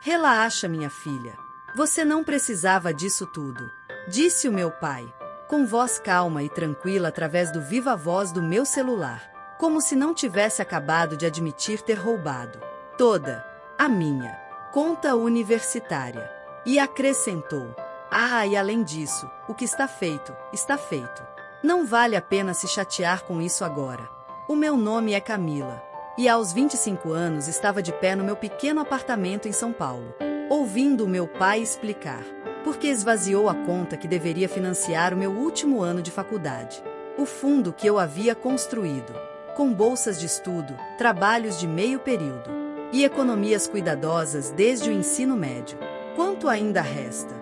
Relaxa, minha filha. Você não precisava disso tudo, disse o meu pai, com voz calma e tranquila através do viva voz do meu celular, como se não tivesse acabado de admitir ter roubado toda a minha conta universitária. E acrescentou: ah, e além disso, o que está feito, está feito. Não vale a pena se chatear com isso agora. O meu nome é Camila. E aos 25 anos estava de pé no meu pequeno apartamento em São Paulo, ouvindo o meu pai explicar porque esvaziou a conta que deveria financiar o meu último ano de faculdade. O fundo que eu havia construído, com bolsas de estudo, trabalhos de meio período e economias cuidadosas desde o ensino médio. Quanto ainda resta?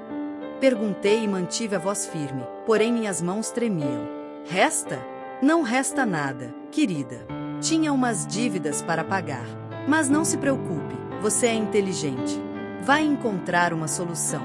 Perguntei e mantive a voz firme, porém minhas mãos tremiam. Resta? Não resta nada, querida. Tinha umas dívidas para pagar. Mas não se preocupe, você é inteligente. Vai encontrar uma solução.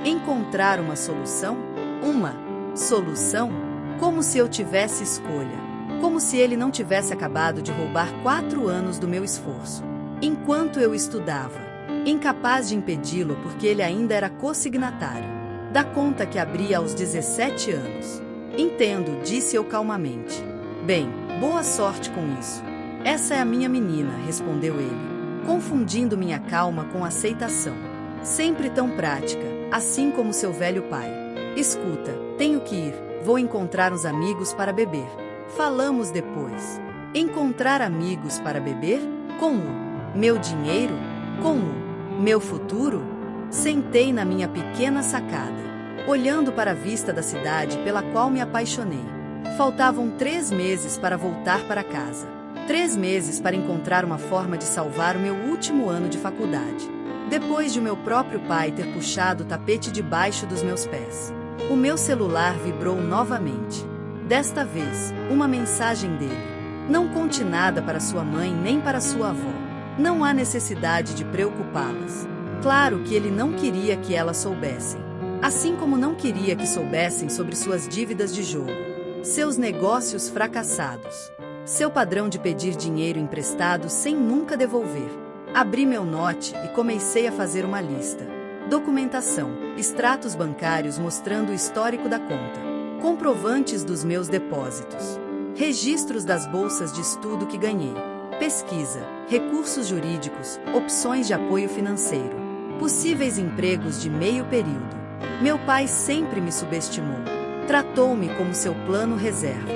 Encontrar uma solução? Uma solução? Como se eu tivesse escolha. Como se ele não tivesse acabado de roubar 4 anos do meu esforço. Enquanto eu estudava. Incapaz de impedi-lo porque ele ainda era consignatário da conta que abria aos 17 anos. Entendo, disse eu calmamente. Bem, boa sorte com isso. Essa é a minha menina, respondeu ele, confundindo minha calma com aceitação. Sempre tão prática, assim como seu velho pai. Escuta, tenho que ir, vou encontrar uns amigos para beber. Falamos depois. Encontrar amigos para beber? Com o meu dinheiro? Com o meu futuro? Sentei na minha pequena sacada, olhando para a vista da cidade pela qual me apaixonei. Faltavam 3 meses para voltar para casa. 3 meses para encontrar uma forma de salvar o meu último ano de faculdade. Depois de o meu próprio pai ter puxado o tapete debaixo dos meus pés. O meu celular vibrou novamente. Desta vez, uma mensagem dele. Não conte nada para sua mãe nem para sua avó. Não há necessidade de preocupá-las. Claro que ele não queria que elas soubessem. Assim como não queria que soubessem sobre suas dívidas de jogo, seus negócios fracassados, seu padrão de pedir dinheiro emprestado sem nunca devolver. Abri meu note e comecei a fazer uma lista. Documentação, extratos bancários mostrando o histórico da conta, comprovantes dos meus depósitos, registros das bolsas de estudo que ganhei, pesquisa, recursos jurídicos, opções de apoio financeiro, possíveis empregos de meio período. Meu pai sempre me subestimou. Tratou-me como seu plano reserva.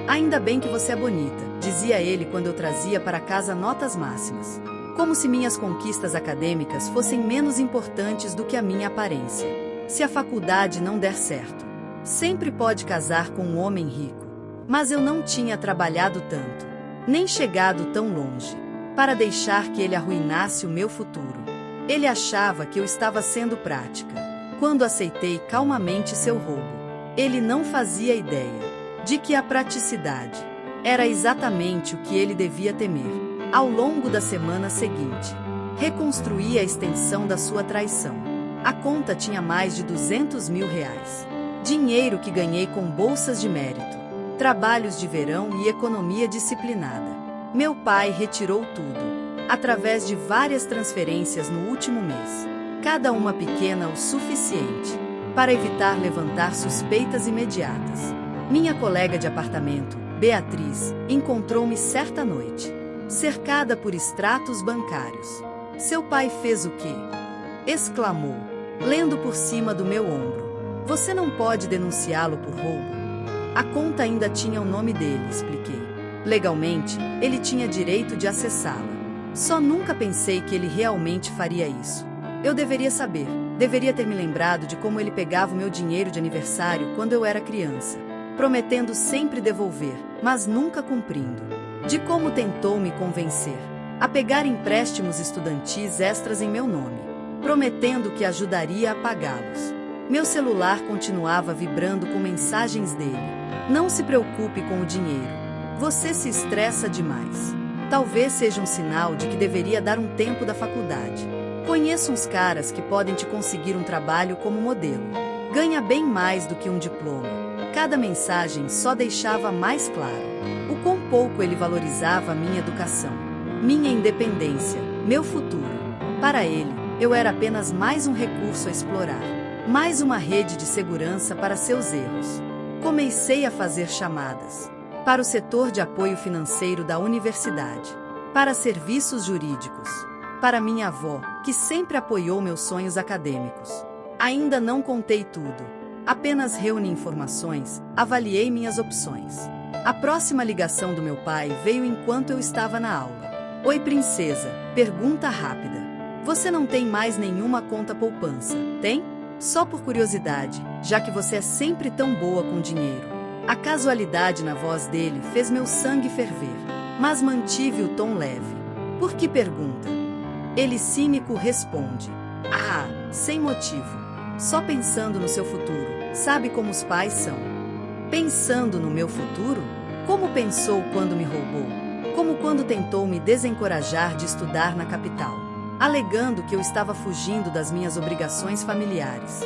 Ainda bem que você é bonita, dizia ele quando eu trazia para casa notas máximas. Como se minhas conquistas acadêmicas fossem menos importantes do que a minha aparência. Se a faculdade não der certo, sempre pode casar com um homem rico. Mas eu não tinha trabalhado tanto, nem chegado tão longe, para deixar que ele arruinasse o meu futuro. Ele achava que eu estava sendo prática, quando aceitei calmamente seu roubo. Ele não fazia ideia de que a praticidade era exatamente o que ele devia temer. Ao longo da semana seguinte, reconstruí a extensão da sua traição. A conta tinha mais de R$200 mil. Dinheiro que ganhei com bolsas de mérito, trabalhos de verão e economia disciplinada. Meu pai retirou tudo, através de várias transferências no último mês. Cada uma pequena o suficiente para evitar levantar suspeitas imediatas. Minha colega de apartamento, Beatriz, encontrou-me certa noite, cercada por extratos bancários. Seu pai fez o quê? Exclamou, lendo por cima do meu ombro. Você não pode denunciá-lo por roubo. A conta ainda tinha o nome dele, expliquei. Legalmente, ele tinha direito de acessá-la. Só nunca pensei que ele realmente faria isso. Eu deveria saber, deveria ter me lembrado de como ele pegava o meu dinheiro de aniversário quando eu era criança, prometendo sempre devolver, mas nunca cumprindo. De como tentou me convencer a pegar empréstimos estudantis extras em meu nome, prometendo que ajudaria a pagá-los. Meu celular continuava vibrando com mensagens dele. Não se preocupe com o dinheiro. Você se estressa demais. Talvez seja um sinal de que deveria dar um tempo da faculdade. Conheço uns caras que podem te conseguir um trabalho como modelo. Ganha bem mais do que um diploma. Cada mensagem só deixava mais claro o quão pouco ele valorizava a minha educação, minha independência, meu futuro. Para ele, Eu era apenas mais um recurso a explorar. Mais uma rede de segurança para seus erros. Comecei a fazer chamadas para o setor de apoio financeiro da universidade, para serviços jurídicos, para minha avó, que sempre apoiou meus sonhos acadêmicos. Ainda não contei tudo. Apenas reuni informações, avaliei minhas opções. A próxima ligação do meu pai veio enquanto eu estava na aula. Oi, princesa. Pergunta rápida. Você não tem mais nenhuma conta poupança, tem? Só por curiosidade, já que você é sempre tão boa com dinheiro. A casualidade na voz dele fez meu sangue ferver, mas mantive o tom leve. Por que pergunta? Ele cínico responde. Ah, sem motivo. Só pensando no seu futuro. Sabe como os pais são? Pensando no meu futuro? Como pensou quando me roubou? Como quando tentou me desencorajar de estudar na capital, alegando que eu estava fugindo das minhas obrigações familiares.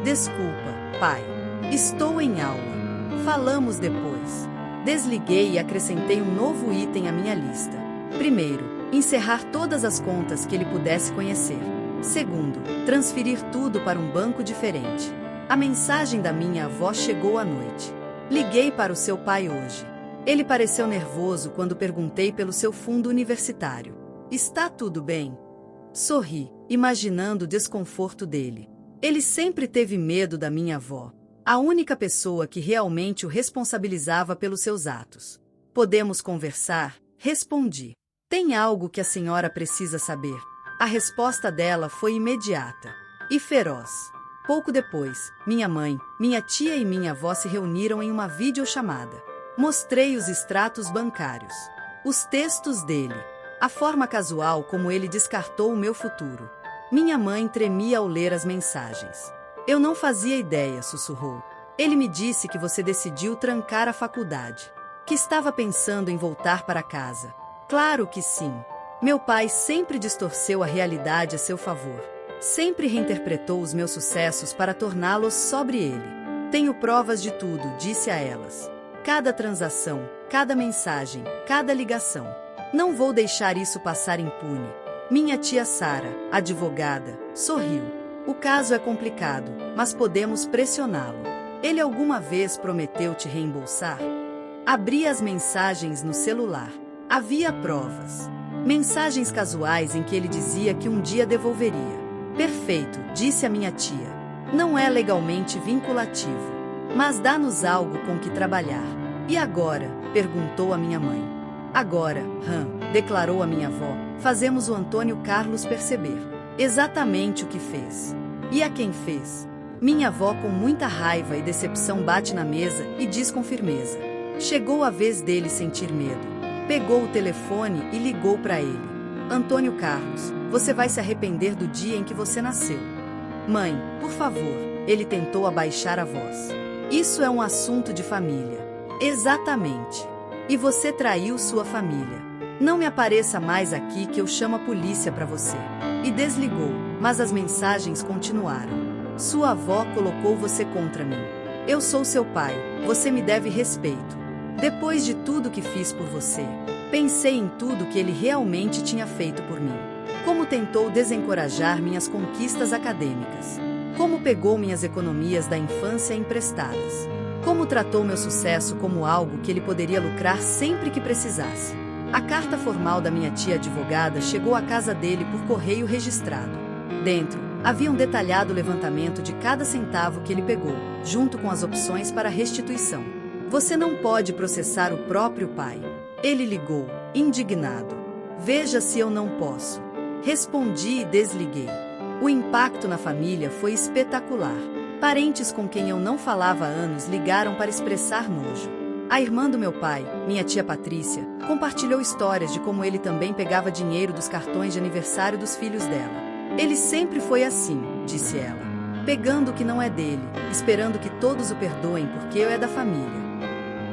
Desculpa, pai. Estou em aula. Falamos depois. Desliguei e acrescentei um novo item à minha lista. Primeiro, encerrar todas as contas que ele pudesse conhecer. Segundo, transferir tudo para um banco diferente. A mensagem da minha avó chegou à noite. Liguei para o seu pai hoje. Ele pareceu nervoso quando perguntei pelo seu fundo universitário. Está tudo bem? Sorri, imaginando o desconforto dele. Ele sempre teve medo da minha avó, a única pessoa que realmente o responsabilizava pelos seus atos. Podemos conversar? Respondi. Tem algo que a senhora precisa saber? A resposta dela foi imediata e feroz. Pouco depois, minha mãe, minha tia e minha avó se reuniram em uma videochamada. Mostrei os extratos bancários, os textos dele, a forma casual como ele descartou o meu futuro. Minha mãe tremia ao ler as mensagens. Eu não fazia ideia, sussurrou. Ele me disse que você decidiu trancar a faculdade, que estava pensando em voltar para casa. Claro que sim. Meu pai sempre distorceu a realidade a seu favor. Sempre reinterpretou os meus sucessos para torná-los sobre ele. Tenho provas de tudo, disse a elas. Cada transação, cada mensagem, cada ligação. Não vou deixar isso passar impune. Minha tia Sara, advogada, sorriu. O caso é complicado, mas podemos pressioná-lo. Ele alguma vez prometeu te reembolsar? Abri as mensagens no celular. Havia provas. Mensagens casuais em que ele dizia que um dia devolveria. Perfeito, disse a minha tia. Não é legalmente vinculativo, mas dá-nos algo com que trabalhar. E agora? Perguntou a minha mãe. Agora, declarou a minha avó, fazemos o Antônio Carlos perceber exatamente o que fez. E a quem fez? Minha avó, com muita raiva e decepção, bate na mesa e diz com firmeza. Chegou a vez dele sentir medo. Pegou o telefone e ligou para ele. Antônio Carlos, você vai se arrepender do dia em que você nasceu. Mãe, por favor, ele tentou abaixar a voz. Isso é um assunto de família. Exatamente. E você traiu sua família. Não me apareça mais aqui que eu chamo a polícia para você. E desligou, mas as mensagens continuaram. Sua avó colocou você contra mim. Eu sou seu pai, você me deve respeito. Depois de tudo que fiz por você, pensei em tudo que ele realmente tinha feito por mim. Como tentou desencorajar minhas conquistas acadêmicas. Como pegou minhas economias da infância emprestadas. Como tratou meu sucesso como algo que ele poderia lucrar sempre que precisasse. A carta formal da minha tia advogada chegou à casa dele por correio registrado. Dentro, havia um detalhado levantamento de cada centavo que ele pegou, junto com as opções para restituição. Você não pode processar o próprio pai. Ele ligou, indignado. Veja se eu não posso. Respondi e desliguei. O impacto na família foi espetacular. Parentes com quem eu não falava há anos ligaram para expressar nojo. A irmã do meu pai, minha tia Patrícia, compartilhou histórias de como ele também pegava dinheiro dos cartões de aniversário dos filhos dela. Ele sempre foi assim, disse ela. Pegando o que não é dele, esperando que todos o perdoem porque eu é da família.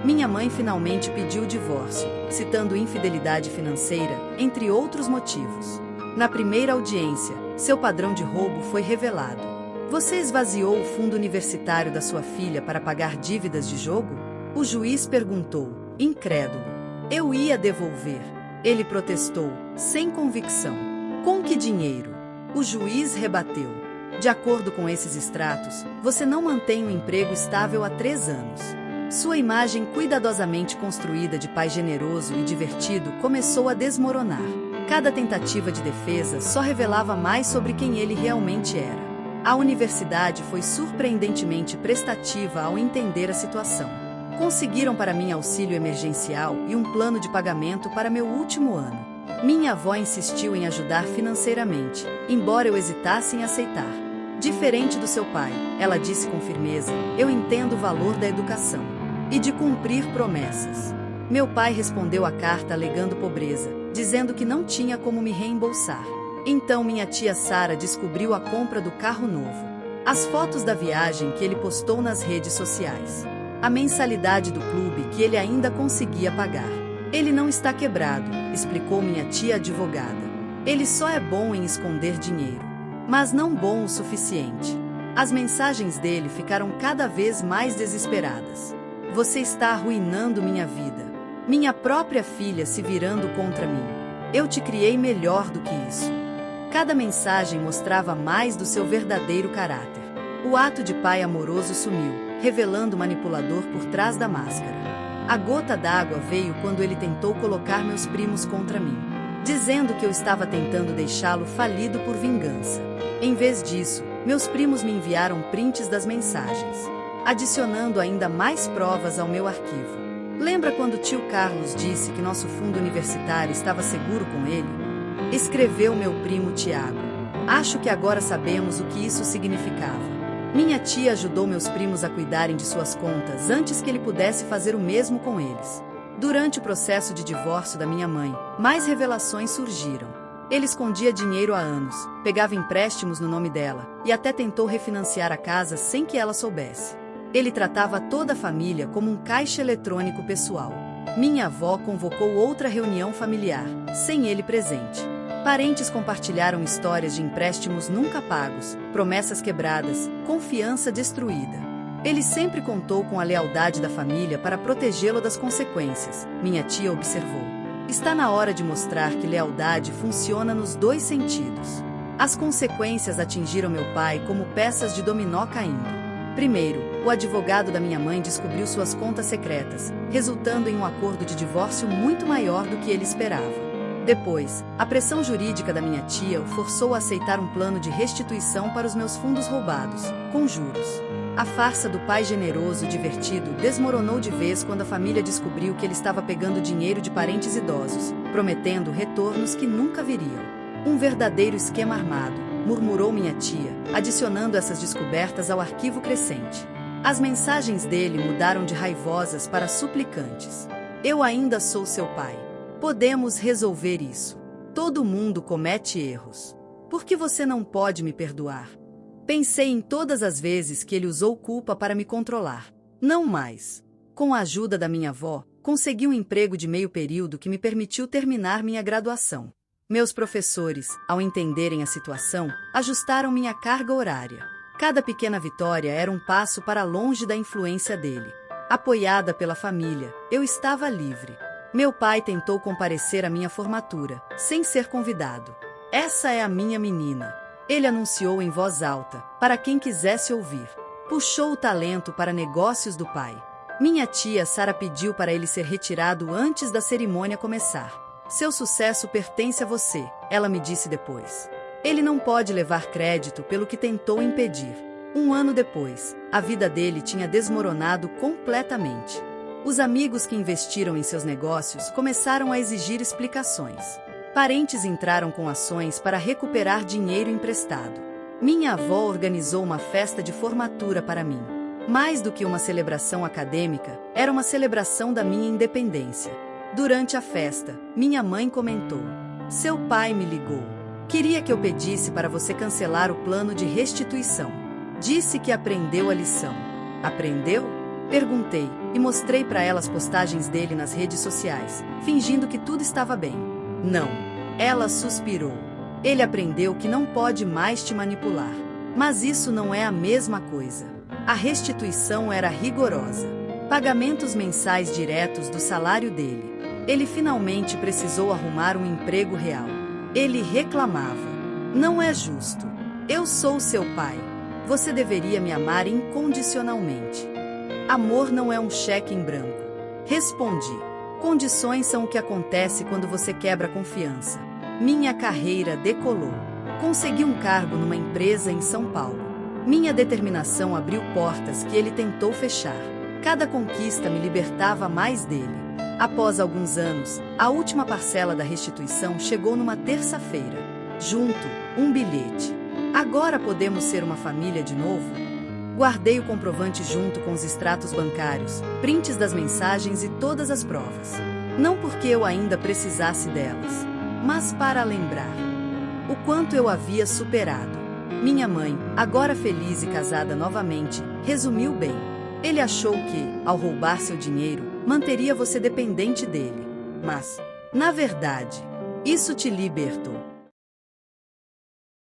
Minha mãe finalmente pediu o divórcio, citando infidelidade financeira, entre outros motivos. Na primeira audiência, seu padrão de roubo foi revelado. Você esvaziou o fundo universitário da sua filha para pagar dívidas de jogo? O juiz perguntou, incrédulo. Eu ia devolver. Ele protestou, sem convicção. Com que dinheiro? O juiz rebateu. De acordo com esses extratos, você não mantém um emprego estável há 3 anos. Sua imagem cuidadosamente construída de pai generoso e divertido começou a desmoronar. Cada tentativa de defesa só revelava mais sobre quem ele realmente era. A universidade foi surpreendentemente prestativa ao entender a situação. Conseguiram para mim auxílio emergencial e um plano de pagamento para meu último ano. Minha avó insistiu em ajudar financeiramente, embora eu hesitasse em aceitar. Diferente do seu pai, ela disse com firmeza, eu entendo o valor da educação e de cumprir promessas. Meu pai respondeu à carta alegando pobreza, dizendo que não tinha como me reembolsar. Então minha tia Sara descobriu a compra do carro novo. As fotos da viagem que ele postou nas redes sociais. A mensalidade do clube que ele ainda conseguia pagar. Ele não está quebrado, explicou minha tia advogada. Ele só é bom em esconder dinheiro. Mas não bom o suficiente. As mensagens dele ficaram cada vez mais desesperadas. Você está arruinando minha vida. Minha própria filha se virando contra mim. Eu te criei melhor do que isso. Cada mensagem mostrava mais do seu verdadeiro caráter. O ato de pai amoroso sumiu, revelando o manipulador por trás da máscara. A gota d'água veio quando ele tentou colocar meus primos contra mim, dizendo que eu estava tentando deixá-lo falido por vingança. Em vez disso, meus primos me enviaram prints das mensagens, adicionando ainda mais provas ao meu arquivo. Lembra quando o tio Carlos disse que nosso fundo universitário estava seguro com ele? Escreveu meu primo Tiago. Acho que agora sabemos o que isso significava. Minha tia ajudou meus primos a cuidarem de suas contas antes que ele pudesse fazer o mesmo com eles. Durante o processo de divórcio da minha mãe, mais revelações surgiram. Ele escondia dinheiro há anos, pegava empréstimos no nome dela e até tentou refinanciar a casa sem que ela soubesse. Ele tratava toda a família como um caixa eletrônico pessoal. Minha avó convocou outra reunião familiar, sem ele presente. Parentes compartilharam histórias de empréstimos nunca pagos, promessas quebradas, confiança destruída. Ele sempre contou com a lealdade da família para protegê-lo das consequências, minha tia observou. Está na hora de mostrar que lealdade funciona nos 2 sentidos. As consequências atingiram meu pai como peças de dominó caindo. Primeiro, o advogado da minha mãe descobriu suas contas secretas, resultando em um acordo de divórcio muito maior do que ele esperava. Depois, a pressão jurídica da minha tia o forçou a aceitar um plano de restituição para os meus fundos roubados, com juros. A farsa do pai generoso e divertido desmoronou de vez quando a família descobriu que ele estava pegando dinheiro de parentes idosos, prometendo retornos que nunca viriam. Um verdadeiro esquema armado, murmurou minha tia, adicionando essas descobertas ao arquivo crescente. As mensagens dele mudaram de raivosas para suplicantes. Eu ainda sou seu pai. Podemos resolver isso. Todo mundo comete erros. Por que você não pode me perdoar? Pensei em todas as vezes que ele usou culpa para me controlar. Não mais. Com a ajuda da minha avó, consegui um emprego de meio período que me permitiu terminar minha graduação. Meus professores, ao entenderem a situação, ajustaram minha carga horária. Cada pequena vitória era um passo para longe da influência dele. Apoiada pela família, eu estava livre. Meu pai tentou comparecer à minha formatura, sem ser convidado. Essa é a minha menina. Ele anunciou em voz alta, para quem quisesse ouvir. Puxou o talento para negócios do pai. Minha tia Sara pediu para ele ser retirado antes da cerimônia começar. Seu sucesso pertence a você, ela me disse depois. Ele não pode levar crédito pelo que tentou impedir. 1 ano depois, a vida dele tinha desmoronado completamente. Os amigos que investiram em seus negócios começaram a exigir explicações. Parentes entraram com ações para recuperar dinheiro emprestado. Minha avó organizou uma festa de formatura para mim. Mais do que uma celebração acadêmica, era uma celebração da minha independência. Durante a festa, minha mãe comentou: "Seu pai me ligou. Queria que eu pedisse para você cancelar o plano de restituição. Disse que aprendeu a lição." "Aprendeu?" Perguntei, e mostrei para ela as postagens dele nas redes sociais, fingindo que tudo estava bem. "Não." Ela suspirou. "Ele aprendeu que não pode mais te manipular. Mas isso não é a mesma coisa." A restituição era rigorosa. Pagamentos mensais diretos do salário dele. Ele finalmente precisou arrumar um emprego real. Ele reclamava: Não é justo. Eu sou seu pai. Você deveria me amar incondicionalmente. Amor não é um cheque em branco. Respondi. Condições são o que acontece quando você quebra a confiança. Minha carreira decolou. Consegui um cargo numa empresa em São Paulo. Minha determinação abriu portas que ele tentou fechar. Cada conquista me libertava mais dele. Após alguns anos, a última parcela da restituição chegou numa terça-feira. Junto, um bilhete. Agora podemos ser uma família de novo? Guardei o comprovante junto com os extratos bancários, prints das mensagens e todas as provas. Não porque eu ainda precisasse delas, mas para lembrar o quanto eu havia superado. Minha mãe, agora feliz e casada novamente, resumiu bem. Ele achou que, ao roubar seu dinheiro, manteria você dependente dele. Mas, na verdade, isso te libertou.